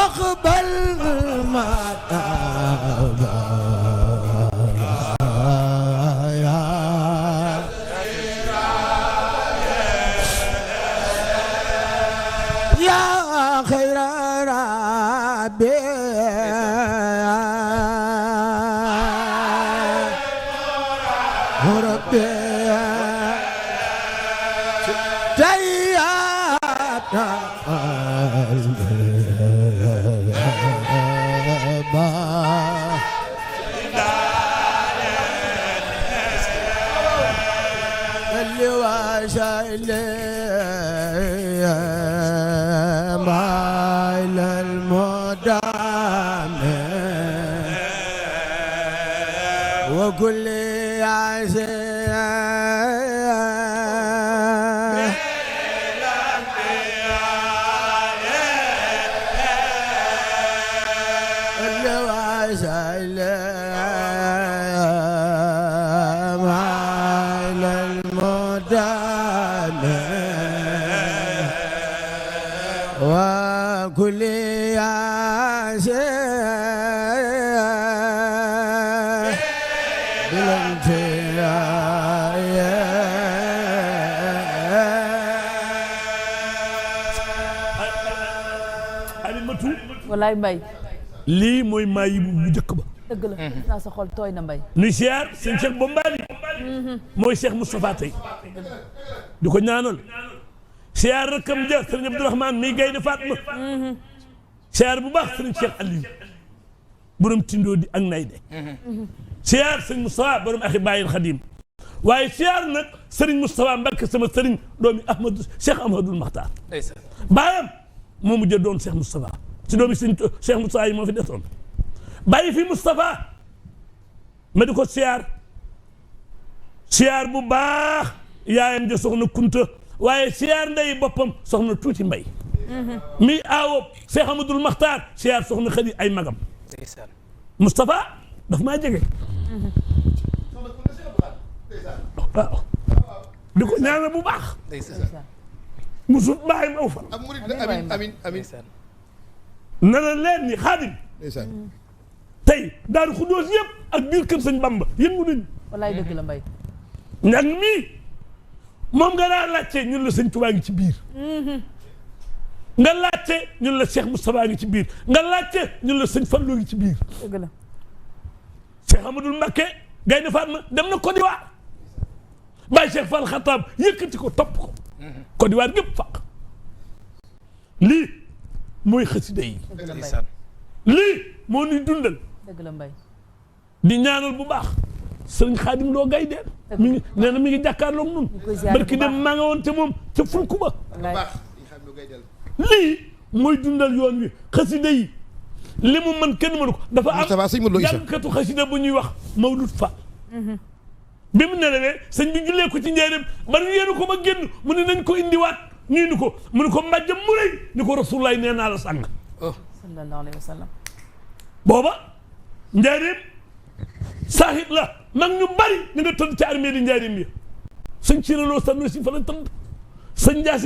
واقبل ما تاب يا خير ربي ربي جيات اللي واشايل مايل المدام وقل لي يا اللي واشايل مايل المدام وكل يا شيخ Alimatu walaay mbay lii mooy maayi bu njëkk ba dëgg la naa sa xol tooy na mbay nuy siyaar sëñ Cheikh Bombali mooy Cheikh Moustapha tey di ko ñaanal siyaar rakkam ja sëriñ Abdourahmane mi Gaynde Fatma siyaar bu baax sëriñ Cheikh Aliou borom tindoo di ak nay de siyaar sëriñ Moustapha borom axi bàyyil Xadim waaye siyaar nag sëriñ Moustapha Mbacke sama sëriñ doomi Ahmadou Cheikh Ahmadoul Makhtar baayam moo mujj doon Cheikh Moustapha ci doomi sëriñ Cheikh Moustapha yi moo fi desoon bàyyi fi Moustapha ma di ko siyaar bu baax yaayam ja soxna Kunta waaye siyaar ndey boppam soxna tuuti mbay mi aawo Cheikh Ahmadoul Makhtar siyaar soxna Xadi ay magam Moustapha daf maa jege waaw di ko ñaanal bu baax musul bàyyi aw fan amin amin na la leen ni Xaadim tey Daaru Xuddoos yëpp ak biir kër sëñ Bamba yëngu nañu walaay dëgg la mbay ñag mii moom nga laa laajte ñun la sëñ Tuubaa ngi ci biir nga laajte ñun la Cheikh Moustapha ngi ci biir nga laajte ñun la sëñ Fallu ngi ci biir dëgg la Cheikh Amadou Mbacké Gaynde Fatma dem na Côte d'Ivoire Baye Cheikh Fall Khatab yëkkati ko topp ko Côte d'Ivoire gépp faq lii mooy xasida yi lii moo ñuy dundal dëgg la mbay di ñaanal bu baax sëriñ Xaadim Lo Gaydel mi ngi nee na mi ngi jàkkaarloog nun barki dem maa nga woon te moom ca fulku ba lii mooy dundal yoon wi xasida yi li mu mën kenn mënu ko dafa am jàngkatu xasida bu ñuy wax Mawlud Fall bi mu nelawee sëñ bi jullee ko ci njëriñ ba ñu yéenu ko ba génn mu ne nañ ko indiwaat ñu indi ko mu ne ko mbàjjam mu rëy ni ko Rasulullah nee naa la sàng sallallahu alayhi wa sallam booba njëriñ saaxit la mag ñu bari ñu nga tëdd ci armée di njëriñ bi sëñ Ciré Lo Sanosi fa la tëdd sëñ Ndiass